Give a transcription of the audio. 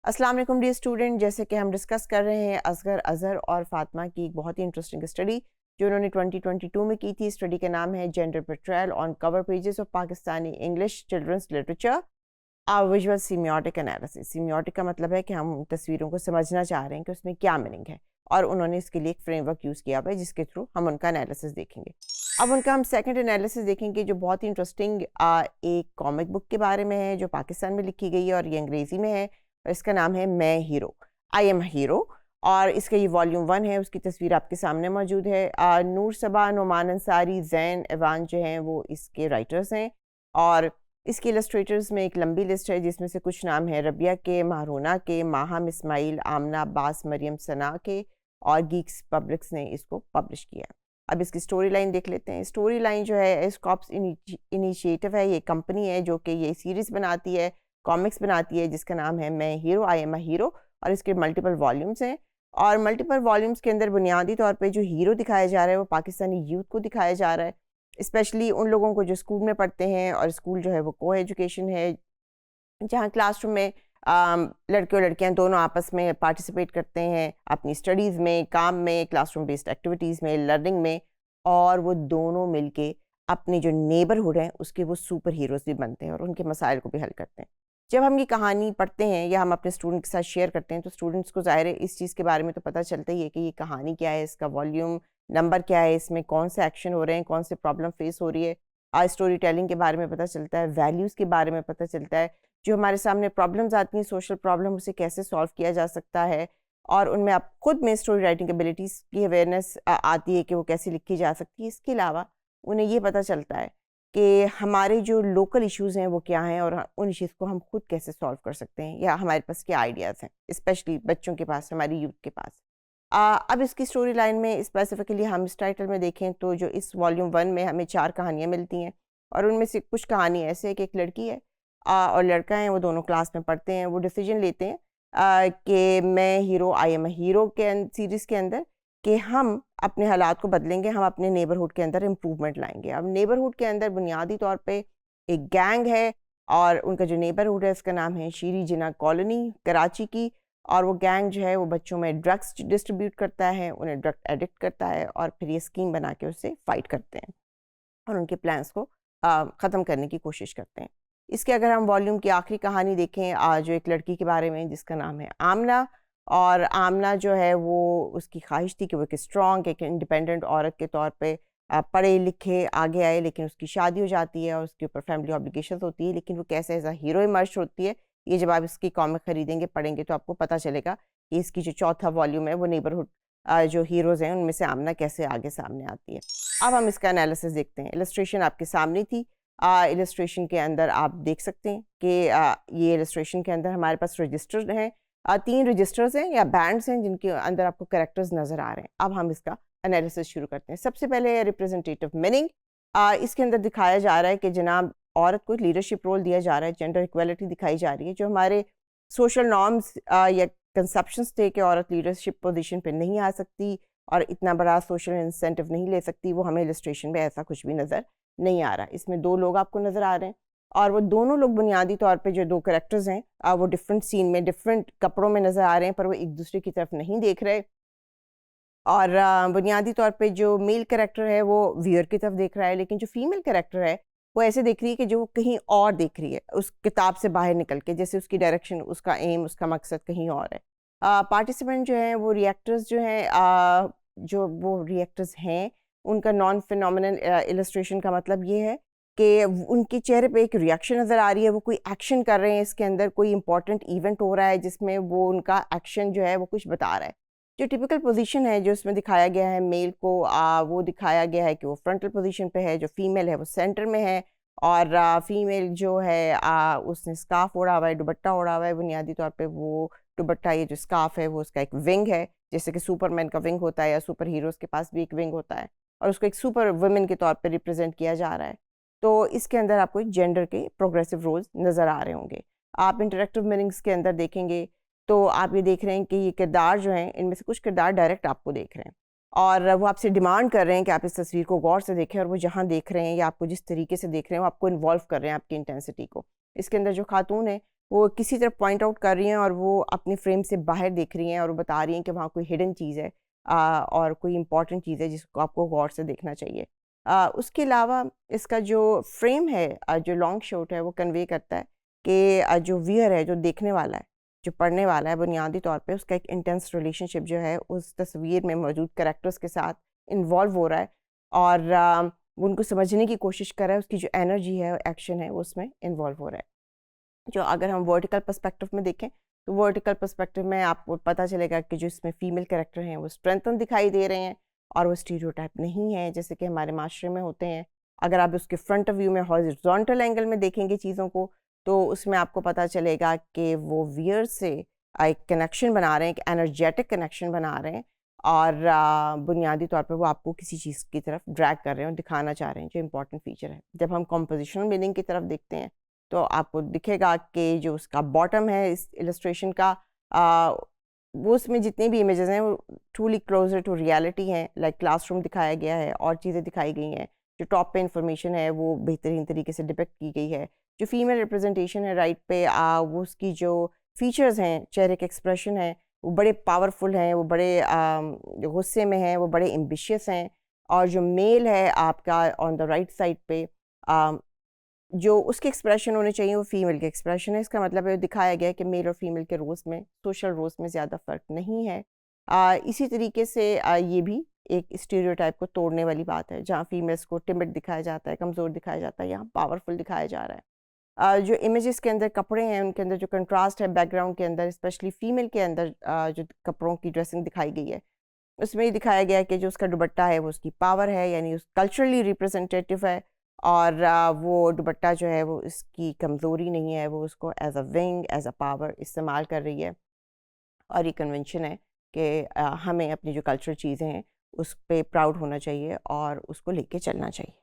अस्सलाम वालेकुम dear student, जैसे कि हम डिस्कस कर रहे हैं असगर अज़हर और फातिमा की एक बहुत ही इंटरेस्टिंग स्टडी जो उन्होंने 2022 में की थी। स्टडी का नाम है gender portrayal on cover pages of Pakistani English children's literature visual semiotic analysis. Semiotic का मतलब है कि हम तस्वीरों को समझना चाह रहे हैं कि उसमें क्या मीनिंग है, और उन्होंने इसके लिए एक फ्रेमवर्क यूज़ किया हुआ है जिसके थ्रू हम उनका एनालिसिस देखेंगे। अब उनका हम सेकंड एनालिसिस देखेंगे जो बहुत ही इंटरेस्टिंग एक कॉमिक बुक के बारे में है जो पाकिस्तान में लिखी गई है और ये अंग्रेज़ी में है, और इसका नाम है मैं हीरो, आई एम हीरो। और इसका ये वॉल्यूम 1 है, उसकी तस्वीर आपके सामने मौजूद है। नूर सबा, नुमान अंसारी, जैन एवान जो हैं वो इसके राइटर्स हैं, और इसके इलस्ट्रेटर्स में एक लंबी लिस्ट है जिसमें से कुछ नाम है रबिया के, महरूना के, माहम इस्माइल, आमना अब्बास, मरियम सना के, और गीक्स पब्लिक्स ने इसको पब्लिश किया है। अब इसकी स्टोरी लाइन देख लेते हैं। स्टोरी लाइन जो है स्कॉप्स इनिशिएटिव है, ये कंपनी है जो कि ये सीरीज़ बनाती है, कॉमिक्स बनाती है, जिसका नाम है मैं hero, I am a hero, और इसके मल्टीपल वॉल्यूम्स हैं। और मल्टीपल वॉल्यूम्स के अंदर बुनियादी तौर पे जो हीरो दिखाया जा रहा है वो पाकिस्तानी यूथ को दिखाया जा रहा है, स्पेशली उन लोगों को जो स्कूल में पढ़ते हैं, और स्कूल जो है वो को एजुकेशन है, जहाँ क्लासरूम में लड़के और लड़कियाँ दोनों आपस में पार्टिसिपेट करते हैं अपनी स्टडीज़ में, काम में, क्लासरूम बेस्ड एक्टिविटीज़ में, लर्निंग में, और वो दोनों मिलके अपने जो नेबरहुड हैं उसके वो सुपर हीरोज़ भी बनते हैं और उनके मसाइल को भी हल करते हैं। जब हम ये कहानी पढ़ते हैं या हम अपने स्टूडेंट के साथ शेयर करते हैं तो स्टूडेंट्स को ज़ाहिर है इस चीज़ के बारे में तो पता चलता ही है कि ये कहानी क्या है, इसका वॉल्यूम नंबर क्या है, इसमें कौन से एक्शन हो रहे हैं, कौन से प्रॉब्लम फेस हो रही है। आज स्टोरी टेलिंग के बारे में पता चलता है, वैल्यूज़ के बारे में पता चलता है, जो हमारे सामने प्रॉब्लम्स आती हैं, सोशल प्रॉब्लम, उसे कैसे सॉल्व किया जा सकता है, और उनमें आप खुद में स्टोरी राइटिंग एबिलिटीज़ की अवेयरनेस आती है कि वो कैसे लिखी जा सकती है। इसके अलावा उन्हें ये पता चलता है कि हमारे जो लोकल इश्यूज़ हैं वो क्या हैं, और उन इश्यूज़ को हम खुद कैसे सॉल्व कर सकते हैं, या हमारे पास क्या आइडियाज़ हैं, स्पेशली बच्चों के पास, हमारी यूथ के पास। अब इसकी स्टोरी लाइन में स्पेसिफिकली हम इस टाइटल में देखें तो जो इस वॉल्यूम 1 में हमें 4 कहानियाँ मिलती हैं, और उनमें से कुछ कहानी ऐसे है कि एक लड़की है और लड़का है, वो दोनों क्लास में पढ़ते हैं। वो डिसीजन लेते हैं कि मैं hero, I am a hero के सीरीज़ के अंदर कि हम अपने हालात को बदलेंगे, हम अपने नेबरहुड के अंदर इम्प्रूवमेंट लाएंगे। अब नेबरहुड के अंदर बुनियादी तौर पे एक गैंग है, और उनका जो नेबरहुड है उसका नाम है शीरी जिना कॉलोनी, कराची की। और वो गैंग जो है वो बच्चों में ड्रग्स डिस्ट्रीब्यूट करता है, उन्हें ड्रग एडिक्ट करता है, और फिर ये स्कीम बना के उससे फाइट करते हैं और उनके प्लान्स को ख़त्म करने की कोशिश करते हैं। इसके अगर हम वॉल्यूम की आखिरी कहानी देखें जो एक लड़की के बारे में जिसका नाम है आमना, और आमना जो है वो उसकी ख्वाहिश थी कि वो एक स्ट्रॉन्ग, एक इंडिपेंडेंट औरत के तौर पे पढ़े लिखे आगे आए, लेकिन उसकी शादी हो जाती है और उसके ऊपर फैमिली ऑब्लिगेशंस होती है। लेकिन वो कैसे एज अ हीरो इमर्ज होती है, ये जब आप इसकी कॉमिक खरीदेंगे, पढ़ेंगे, तो आपको पता चलेगा कि इसकी जो चौथा वॉल्यूम है वो नेबरहुड जो हीरोज़ हैं उनमें से आमना कैसे आगे सामने आती है। अब हम इसका एनालिसिस देखते हैं। इलस्ट्रेशन आपके सामने थी। इलस्ट्रेशन के अंदर आप देख सकते हैं कि ये इलस्ट्रेशन के अंदर हमारे पास रजिस्टर हैं, 3 रजिस्टर्स हैं या बैंड्स हैं जिनके अंदर आपको कैरेक्टर्स नज़र आ रहे हैं। अब हम इसका एनालिसिस शुरू करते हैं। सबसे पहले रिप्रेजेंटेटिव मीनिंग। इसके अंदर दिखाया जा रहा है कि जनाब औरत को लीडरशिप रोल दिया जा रहा है, जेंडर इक्वलिटी दिखाई जा रही है। जो हमारे सोशल नॉर्म्स या कंसेप्शंस थे कि औरत लीडरशिप पोजीशन पे नहीं आ सकती और इतना बड़ा सोशल इंसेंटिव नहीं ले सकती, वो हमें इलस्ट्रेशन में ऐसा कुछ भी नज़र नहीं आ रहा। इसमें 2 लोग आपको नज़र आ रहे हैं, और वो दोनों लोग बुनियादी तौर पे जो 2 कैरेक्टर्स हैं वो डिफरेंट सीन में डिफरेंट कपड़ों में नज़र आ रहे हैं, पर वो एक दूसरे की तरफ नहीं देख रहे। और बुनियादी तौर पे जो मेल कैरेक्टर है वो व्यूअर की तरफ देख रहा है, लेकिन जो फीमेल कैरेक्टर है वो ऐसे देख रही है कि जो वो कहीं और देख रही है, उस किताब से बाहर निकल के, जैसे उसकी डायरेक्शन, उसका एम, उसका मकसद कहीं और है। पार्टिसिपेंट जो हैं वो रिएक्टर्स जो हैं जो वो रिएक्टर्स हैं उनका नॉन फिनोमिनल इलस्ट्रेशन का मतलब ये है कि उनके चेहरे पे एक रिएक्शन नज़र आ रही है, वो कोई एक्शन कर रहे हैं, इसके अंदर कोई इंपॉर्टेंट इवेंट हो रहा है जिसमें वो उनका एक्शन जो है वो कुछ बता रहा है। जो टिपिकल पोजीशन है जो इसमें दिखाया गया है मेल को, वो दिखाया गया है कि वो फ्रंटल पोजीशन पे है, जो फीमेल है वो सेंटर में है, और फीमेल जो है उसने स्कार्फ ओढ़ा हुआ है, दुपट्टा ओढ़ा हुआ है। बुनियादी तौर पे वो दुपट्टा, ये जो स्कार्फ है वो उसका एक विंग है, जैसे कि सुपरमैन का विंग होता है या सुपर हीरोज़ के पास भी एक विंग होता है, और उसको एक सुपर वुमेन के तौर पे रिप्रेजेंट किया जा रहा है। तो इसके अंदर आपको जेंडर के प्रोग्रेसिव रोल्स नज़र आ रहे होंगे। आप इंटरेक्टिव मीनिंग्स के अंदर देखेंगे तो आप ये देख रहे हैं कि ये किरदार जो हैं, इनमें से कुछ किरदार डायरेक्ट आपको देख रहे हैं, और वो आपसे डिमांड कर रहे हैं कि आप इस तस्वीर को गौर से देखें, और वो जहाँ देख रहे हैं या आपको जिस तरीके से देख रहे हैं वो आपको इन्वॉल्व कर रहे हैं, आपकी इंटेंसिटी को। इसके अंदर जो खातून है वो किसी तरफ पॉइंट आउट कर रही हैं और वो अपने फ्रेम से बाहर देख रही हैं और बता रही हैं कि वहाँ कोई हिडन चीज़ है और कोई इंपॉर्टेंट चीज़ है जिसको आपको गौर से देखना चाहिए। उसके अलावा इसका जो फ्रेम है, जो लॉन्ग शॉट है, वो कन्वे करता है कि जो व्यूअर है, जो देखने वाला है, जो पढ़ने वाला है, बुनियादी तौर पे उसका एक इंटेंस रिलेशनशिप जो है उस तस्वीर में मौजूद कैरेक्टर्स के साथ इन्वॉल्व हो रहा है और वो उनको समझने की कोशिश कर रहा है, उसकी जो एनर्जी है, एक्शन है, वो उसमें इन्वॉल्व हो रहा है। जो अगर हम वर्टिकल पर्सपेक्टिव में देखें तो वर्टिकल पर्सपेक्टिव में आपको पता चलेगा कि जो इसमें फीमेल कैरेक्टर हैं वो स्ट्रेंथन दिखाई दे रहे हैं और वो स्टीरियोटाइप नहीं है जैसे कि हमारे माशरे में होते हैं। अगर आप उसके फ्रंट ऑफ व्यू में हॉरिजॉन्टल एंगल में देखेंगे चीज़ों को तो उसमें आपको पता चलेगा कि वो वियर से एक कनेक्शन बना रहे हैं, एक एनर्जेटिक कनेक्शन बना रहे हैं और बुनियादी तौर पर वो आपको किसी चीज़ की तरफ ड्रैग कर रहे हैं और दिखाना चाह रहे हैं, जो इंपॉर्टेंट फीचर है। जब हम कॉम्पोजिशनल मीनिंग की तरफ देखते हैं तो आपको दिखेगा कि जो उसका बॉटम है इस इलस्ट्रेशन का, वो उसमें जितनी भी इमेजेस हैं वो ट्रूली क्लोजर टू रियलिटी हैं। लाइक क्लासरूम दिखाया गया है और चीज़ें दिखाई गई हैं। जो टॉप पे इंफॉर्मेशन है वो बेहतरीन तरीके से डिपिक्ट की गई है। जो फीमेल रिप्रेजेंटेशन है राइट पे, वो उसकी जो फीचर्स हैं, चेहरे के एक्सप्रेशन हैं, वो बड़े पावरफुल हैं, वो बड़े गुस्से में हैं, वो बड़े एम्बिशियस हैं। और जो मेल है आपका ऑन द राइट साइड पे, जो उसके एक्सप्रेशन होने चाहिए वो फीमेल के एक्सप्रेशन है। इसका मतलब है दिखाया गया है कि मेल और फीमेल के रोल्स में, सोशल रोल्स में ज़्यादा फ़र्क नहीं है। इसी तरीके से ये भी एक स्टीरियोटाइप को तोड़ने वाली बात है। जहाँ फीमेल्स को टिमिड दिखाया जाता है, कमज़ोर दिखाया जाता है, यहाँ पावरफुल दिखाया जा रहा है। जो इमेजेस के अंदर कपड़े हैं उनके अंदर जो कंट्रास्ट है बैकग्राउंड के अंदर, स्पेशली फीमेल के अंदर जो कपड़ों की ड्रेसिंग दिखाई गई है उसमें ये दिखाया गया है कि जो उसका दुपट्टा है वो उसकी पावर है, यानी उस कल्चरली रिप्रेजेंटेटिव है। और वो दुपट्टा जो है वो इसकी कमज़ोरी नहीं है, वो उसको as a wing, as a power इस्तेमाल कर रही है। और ये कन्वेंशन है कि हमें अपनी जो कल्चरल चीज़ें हैं उस पे प्राउड होना चाहिए और उसको लेके चलना चाहिए।